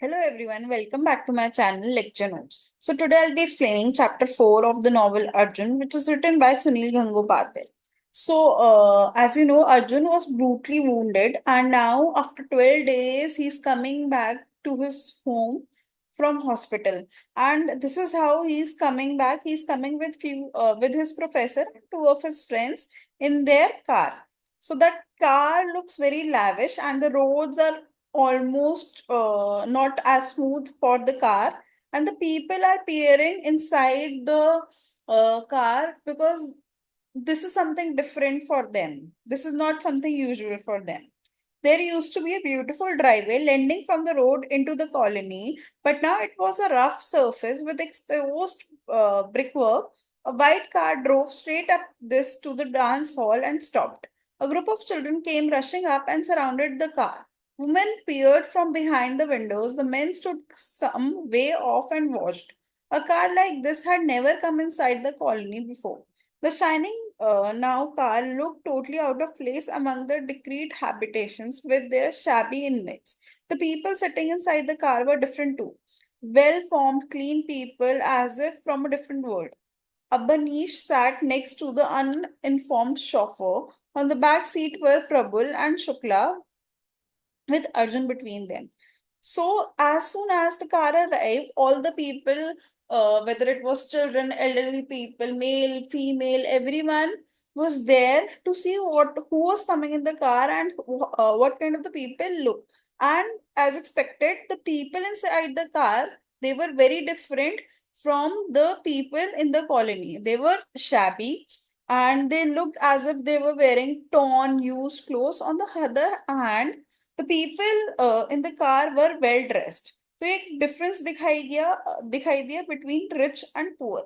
Hello everyone, welcome back to my channel Lecture Notes. So today I'll be explaining chapter 4 of the novel Arjun, which is written by Sunil Gangopadhyay. As you know, Arjun was brutally wounded, and now after 12 days, he's coming back to his home from hospital. And this is how he's coming back. He's coming with his professor and two of his friends in their car. So that car looks very lavish, and the roads are almost not as smooth for the car, and the people are peering inside the car because this is something different for them. This is not something usual for them. There used to be a beautiful driveway leading from the road into the colony, but now it was a rough surface with exposed brickwork. A white car drove straight up this to the dance hall and stopped. A group of children came rushing up and surrounded the car. Women peered from behind the windows. The men stood some way off and watched. A car like this had never come inside the colony before. The shining now car looked totally out of place among the decrepit habitations with their shabby inmates. The people sitting inside the car were different too. Well formed, clean people, as if from a different world. A niche sat next to the uninformed chauffeur. On the back seat were Prabhul and Shukla, with Arjun between them. So, as soon as the car arrived, all the people, whether it was children, elderly people, male, female, everyone was there to see who was coming in the car and what kind of the people look. And as expected, the people inside the car, they were very different from the people in the colony. They were shabby and they looked as if they were wearing torn, used clothes. On the other hand, the people in the car were well dressed. तो एक difference दिखाई दिया between rich and poor.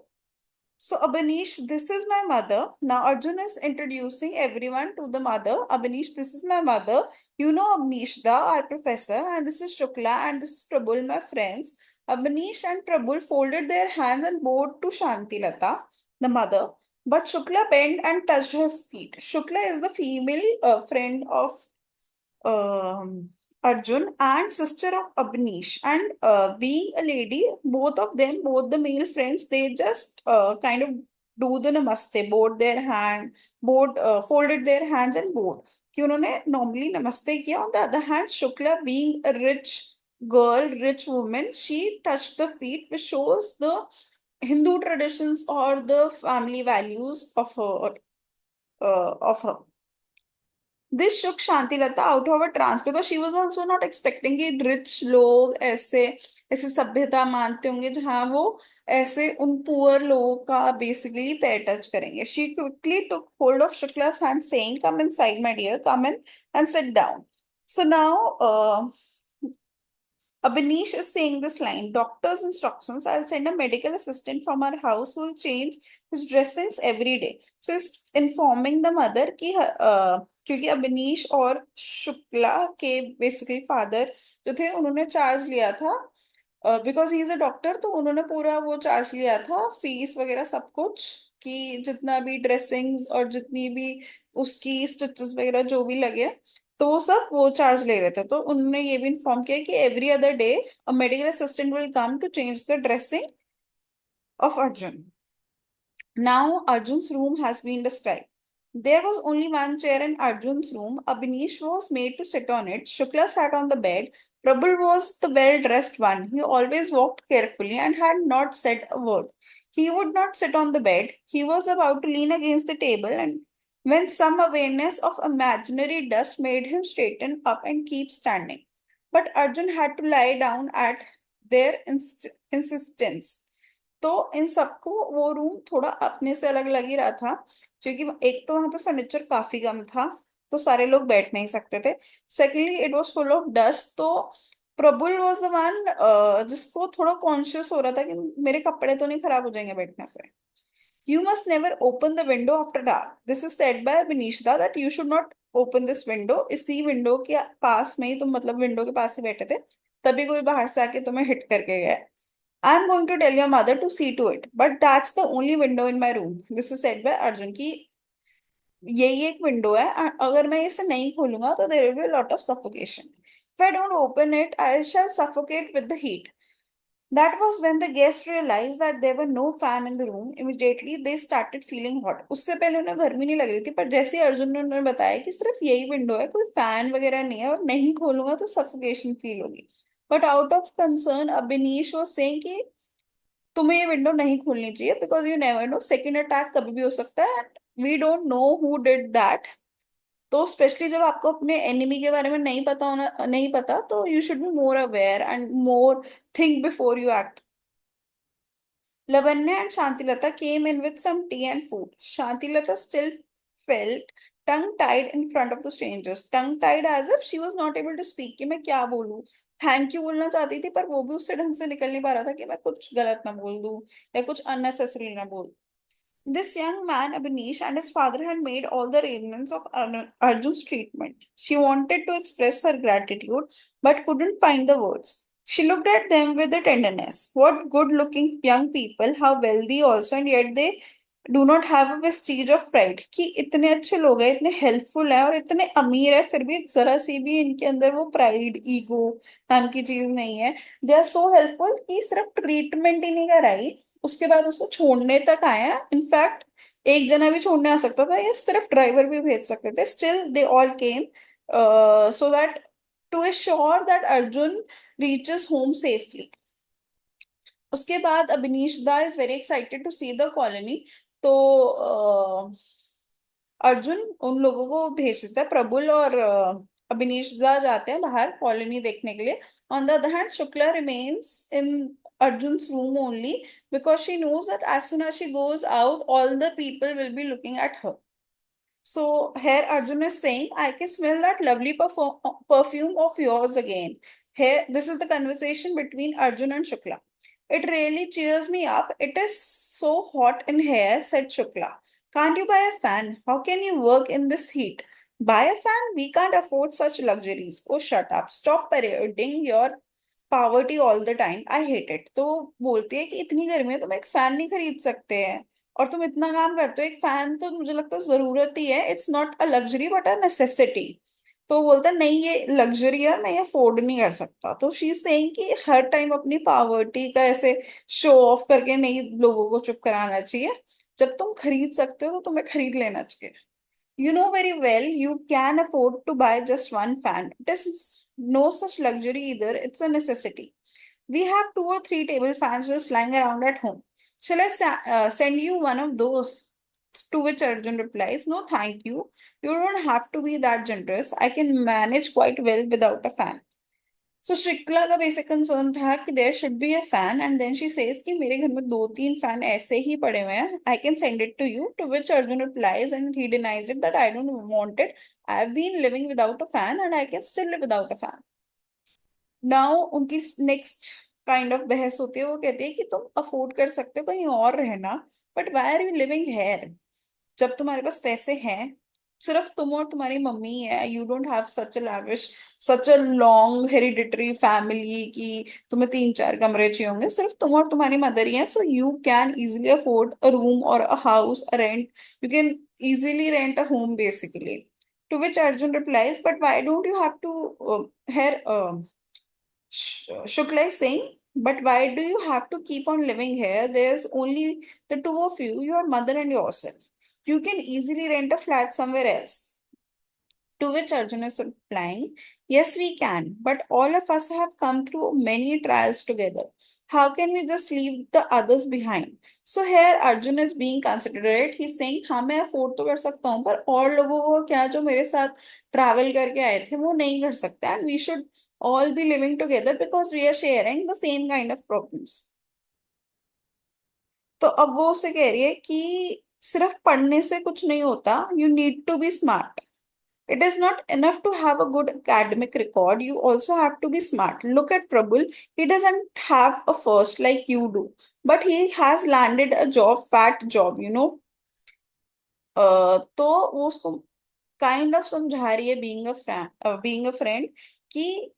So Abanish, this is my mother. Now Arjun is introducing everyone to the mother. Abanish, this is my mother. You know Abnishda, our professor, and this is Shukla and this is Prabul, my friends. Abanish and Prabul folded their hands and bowed to Shantilata, the mother. But Shukla bent and touched her feet. Shukla is the female friend of um, Arjun and sister of Abnish. And being a lady, both of them, both the male friends, they just kind of do the namaste, folded their hands and bowed. कि उन्होंने normally namaste किया. On the other hand, Shukla, being a rich girl, rich woman, she touched the feet, which shows the Hindu traditions or the family values of her. This shook Shantilata out of a trance because she was also not expecting कि rich लोग ऐसे ऐसे सभ्यता मानते होंगे जहाँ वो ऐसे उन पुअर लोगों का basically पैर टच करेंगे. She quickly took hold of Shukla's hand saying, "Come inside, my dear, come in and sit down." So now Abanish is saying this line, doctor's instructions, I'll send a medical assistant from our house who will change his dressings every day. So he's informing the mother कि क्योंकि अबनीश और शुक्ला के basically father जो थे उन्होंने charge लिया था because he is a doctor, तो उन्होंने पूरा वो चार्ज लिया था फीस वगैरह सब कुछ कि जितना भी ड्रेसिंग्स और जितनी भी उसकी स्टिचेस वगैरह जो भी लगे तो वो सब वो चार्ज ले रहे थे. तो उन्होंने ये भी इन्फॉर्म किया कि every other day a medical assistant will come to change the dressing of Arjun. Now Arjun's room has been described. There was only one chair in Arjun's room. Abhinish was made to sit on it. Shukla sat on the bed. Prabal was the well-dressed one. He always walked carefully and had not said a word. He would not sit on the bed. He was about to lean against the table, and when some awareness of imaginary dust made him straighten up and keep standing. But Arjun had to lie down at their insistence. तो इन सबको वो room थोड़ा अपने से अलग लग ही रहा था क्योंकि एक तो वहां पे फर्नीचर काफी कम था तो सारे लोग बैठ नहीं सकते थे. Secondly it was full of dust. तो प्रबुल वाज द वन जिसको थोड़ा कॉन्शियस हो रहा था कि मेरे कपड़े तो नहीं खराब हो जाएंगे बैठने से. You must never open the window after dark. This is said by Vinishda that you should not open this window. इसी विंडो के पास में ही तुम मतलब विंडो के पास ही बैठे थे तभी कोई बाहर से आके तुम्हें हिट करके गया. I'm going to tell your mother to see to it, but that's the only window in my room. This is said by Arjun कि यही एक विंडो है अगर मैं इसे नहीं खोलूंगा तो there will be a lot of suffocation. If I don't open it, I shall suffocate with the heat. That was when the guests realized that there were no fan in the room. Immediately they started feeling hot. उससे पहले उन्हें गर्मी नहीं लग रही थी, पर जैसे ही अर्जुन ने उन्हें बताया कि सिर्फ यही विंडो है, कोई फैन वगैरह नहीं है और नहीं खोलूंगा तो सफोकेशन फील होगी, but out of concern Abhinish वो सेइंग कि तुम्हें ये विंडो नहीं खोलनी चाहिए, because you never know, second attack कभी भी हो सकता है, we don't know who did that. तो स्पेशली जब आपको अपने एनिमी के बारे में नहीं पता, तो you should be more aware and more think before you act. Lavanya and Shantilata came in with some tea and food. Shantilata still felt tongue-tied in front of the strangers. Tongue-tied as if she was not able to speak कि मैं क्या बोलूं। Thank you बोलना चाहती थी, पर वो भी उससे ढंग से निकल नहीं पा रहा था कि मैं कुछ गलत ना बोल दूं या कुछ अननेसेसरी ना बोल। This young man, Abhinish, and his father had made all the arrangements of Arjun's treatment. She wanted to express her gratitude but couldn't find the words. She looked at them with a tenderness. What good looking young people, how wealthy also, and yet they do not have a vestige of pride. कि इतने अच्छे लोग हैं, इतने helpful हैं और इतने अमीर है, फिर भी जरा सी भी इनके अंदर वो प्राइड ईगो नाम की चीज नहीं है। दे आर सो हेल्पफुल कि सिर्फ ट्रीटमेंट ही नहीं कराई, उसके बाद उसको छोड़ने तक आया। इनफैक्ट एक जना भी छोड़ने आ सकता था या सिर्फ ड्राइवर भी भेज सकते थे, still they all came so that to assure that Arjun reaches home safely. उसके बाद Abhinish da is very excited to see the colony. तो अर्जुन उन लोगों को भेज देता है, प्रबुल और अभिनीश दा जाते हैं बाहर कॉलोनी देखने के लिए। On the other hand Shukla remains in Arjun's room only because she knows that as soon as she goes out, all the people will be looking at her. So here Arjun is saying, I can smell that lovely perfume of yours again. Here, this is the conversation between Arjun and Shukla. It really cheers me up. It is so hot in here, said Shukla. Can't you buy a fan? How can you work in this heat? Buy a fan? We can't afford such luxuries. Oh, shut up. Stop parading your poverty all the time. I hate it. तो बोलती है कि इतनी गर्मी है, तुम एक fan नहीं खरीद सकते हैं और तुम इतना काम करते हो, एक फैन तो मुझे लगता है जरूरत ही है, it's not a luxury but a necessity. तो वो बोलता है नहीं ये लग्जरी है, मैं ये अफोर्ड नहीं कर सकता। तो शी इज सेइंग कि हर टाइम अपनी पावर्टी का ऐसे शो ऑफ करके नहीं लोगों को चुप कराना चाहिए। जब तुम खरीद सकते हो तो तुम्हें खरीद लेना चाहिए। You know very well you can afford to buy just one fan. It is no such luxury either, it's a necessity. We have two or three table fans just lying around at home. Shall I send you one of those? To which Arjun replies, no, thank you. You don't have to be that generous. I can manage quite well without a fan. So Shikla का basic concern था कि there should be a fan, and then she says कि मेरे घर में दो तीन fan ऐसे ही पड़े हुए हैं, I can send it to you. To which Arjun replies and he denies it that I don't want it, I have been living without a fan and I can still live without a fan. Now उनकी next kind of बहस होती है, वो कहती है कि तुम afford कर सकते हो कहीं और रहना, but why are you living here? जब तुम्हारे पास पैसे हैं, सिर्फ तुम और तुम्हारी मम्मी है, you don't have such a lavish, such a long hereditary family कि तुम्हें तीन चार कमरे चाहिए होंगे, सिर्फ तुम और तुम्हारी मदर ही है, so you can easily afford a room और a house, a rent, you can easily rent a home basically. To which Arjun replies, but why don't you have to hear Shukla is saying, but why do you have to keep on living here? There's only the two of you, your mother and yourself. You can easily rent a flat somewhere else. To which Arjun is replying, yes, we can, but all of us have come through many trials together. How can we just leave the others behind? So here Arjun is being considerate. He's saying, हाँ मैं afford तो कर सकता हूँ, पर और लोगों को क्या जो मेरे साथ ट्रैवल करके आए थे वो नहीं कर सकते, and we should all be living together because we are sharing the same kind of problems. तो अब वो उसे कह रही है कि सिर्फ पढ़ने से कुछ नहीं होता, you need to be smart. It is not enough to have a good academic record. You also have to be smart. Look at Prabul. He doesn't have a first like you do, but he has landed a job, fat job, you know. तो वो उसको kind of समझा रही है, being a friend कि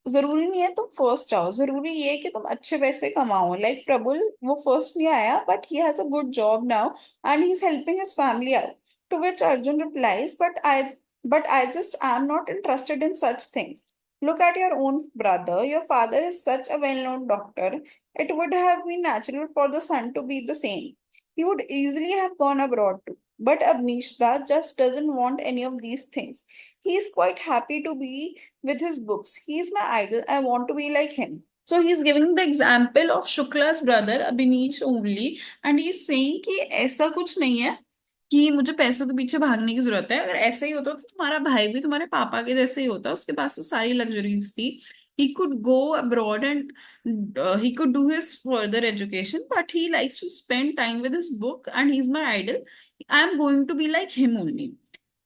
जरूरी नहीं है तुम फर्स्ट जाओ, जरूरी ये है कि तुम अच्छे पैसे कमाओ। लाइक प्रबुल, वो फर्स्ट नहीं आया but he has a good job now and he is helping his family out. To which Arjun replies, but I just I am not interested in such things. Look at your own brother. Your father is such a well known doctor. It would have been natural for the son to be the same. He would easily have gone abroad too. But Abnishda just doesn't want any of these things. He is quite happy to be with his books. He is my idol. I want to be like him. So he's giving the example of Shukla's brother Abhinish only, and he's saying कि ऐसा कुछ नहीं है कि मुझे पैसों के पीछे भागने की जरूरत है। अगर ऐसा ही होता तो तुम्हारा भाई भी तुम्हारे पापा के जैसे ही होता, उसके पास तो सारी लग्जरीज थी। He could go abroad and he could do his further education, but he likes to spend time with his book and he's my idol. I'm going to be like him only.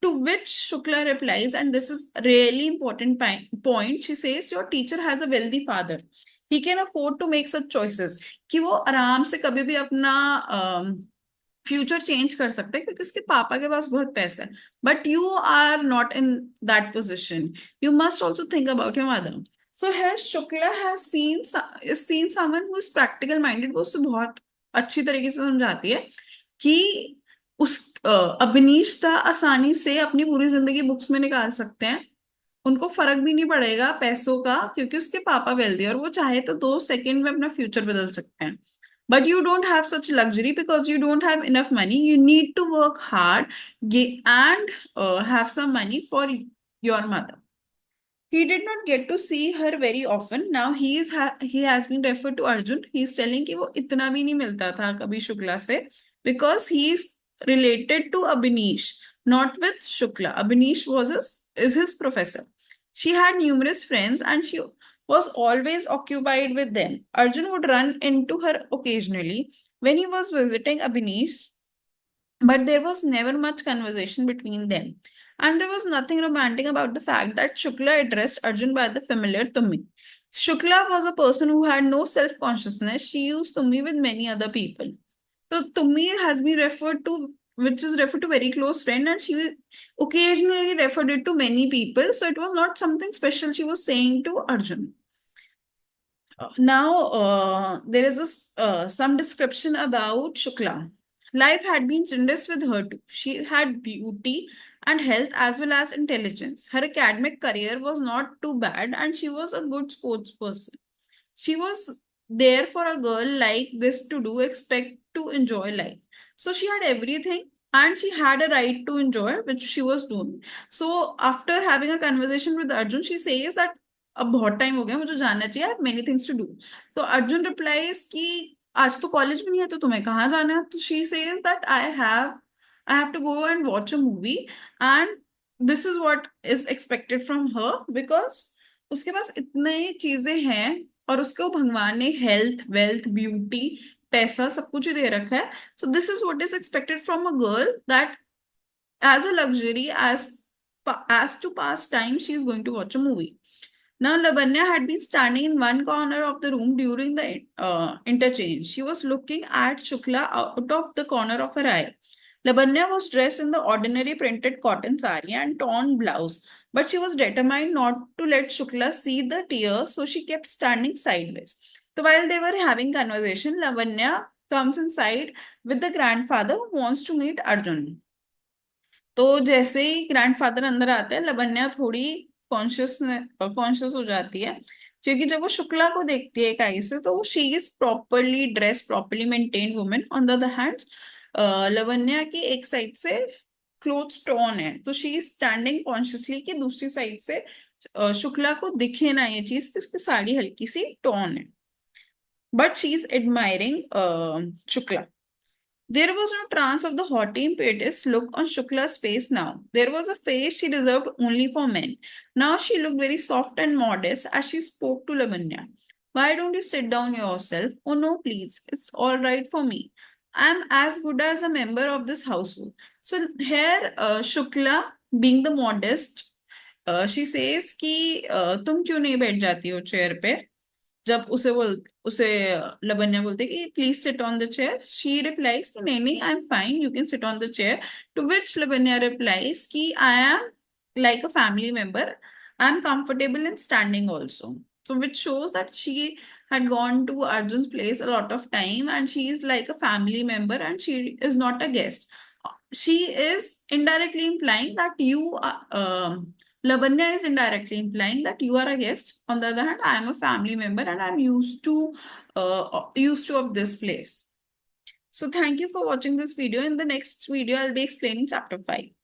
To which Shukla replies, and this is really important point, she says, your teacher has a wealthy father. He can afford to make such choices कि वो आराम से कभी भी अपना future change कर सकते हैं क्योंकि उसके पापा के पास बहुत पैसा है। But you are not in that position, you must also think about your mother. So है Shukla has seen someone who is practical minded. वो उससे बहुत अच्छी तरीके से समझाती है कि उस अभिनीश दा आसानी से अपनी पूरी जिंदगी बुक्स में निकाल सकते हैं, उनको फर्क भी नहीं पड़ेगा पैसों का क्योंकि उसके पापा वेल्दी और वो चाहे तो 2 सेकंड में अपना फ्यूचर बदल सकते हैं। But you don't have such luxury because you don't have enough money. You need to work hard and have some money for your mother. He did not get to see her very often. Now he has been referred to Arjun. He is telling कि वो इतना भी नहीं मिलता था कभी शुक्ला से because he is related to Abhinish, not with Shukla. Abhinish is his professor. She had numerous friends and she was always occupied with them. Arjun would run into her occasionally when he was visiting Abhinish, but there was never much conversation between them. And there was nothing romantic about the fact that Shukla addressed Arjun by the familiar Tummi. Shukla was a person who had no self consciousness. She used Tummi with many other people. So Tummi has been referred to, which is referred to very close friend, and she occasionally referred it to many people. So it was not something special she was saying to Arjun. Now, there is some description about Shukla. Life had been generous with her too. She had beauty and health as well as intelligence. Her academic career was not too bad, and she was a good sports person. She was there for a girl like this to do, expect to enjoy life. So she had everything and she had a right to enjoy, which she was doing. So after having a conversation with Arjun, she says that अब बहुत time हो गया, मुझे जानना चाहिए, many things to do. तो Arjun replies कि आज तो कॉलेज भी नहीं है तो तुम्हें कहाँ जाना है। तो she says that I have to go and watch a movie and this is what is expected from her because उसके पास इतनी चीजें हैं और उसको भगवान ने हेल्थ वेल्थ ब्यूटी पैसा सब कुछ ही दे रखा है। So this is what is expected from a girl that has a luxury as to pass time she is going to watch a movie. Now, Lavanya had been standing in one corner of the room during the interchange. She was looking at Shukla out of the corner of her eye. Lavanya was dressed in the ordinary printed cotton sari and torn blouse, but she was determined not to let Shukla see the tears, so she kept standing sideways. So while they were having conversation, Lavanya comes inside with the grandfather who wants to meet Arjun. तो जैसे ही grandfather अंदर आते हैं, लवन्या थोड़ी conscious हो जाती है क्योंकि जब वो शुक्ला को देखती है एक आई से तो she is properly dress properly maintained women. On the other hand Lavanya की एक साइड से क्लोथ्स टॉर्न है, तो शी इज स्टैंडिंग कॉन्शियसली कि दूसरी साइड से शुक्ला को दिखे ना ये चीज कि उसकी साड़ी हल्की सी टॉर्न है, but she is admiring Shukla. There was no trance of the haughty impetus look on Shukla's face now. There was a face she reserved only for men. Now she looked very soft and modest as she spoke to Lavanya. Why don't you sit down yourself? Oh no, please. It's all right for me. I'm as good as a member of this household. So here, Shukla, being the modest, she says कि तुम क्यों नहीं बैठ जाती हो chair पे। जब उसे लवन्या बोलते कि please sit on the chair, she replies कि नहीं नहीं I am fine, you can sit on the chair. To which Lavanya replies कि I am like a family member, I'm comfortable in standing also. So which shows that she had gone to Arjun's place a lot of time and she is like a family member and she is not a guest. She is indirectly implying that you Lavanya is indirectly implying that you are a guest. On the other hand, I am a family member and I'm used to of this place. So thank you for watching this video. In the next video, I'll be explaining chapter 5.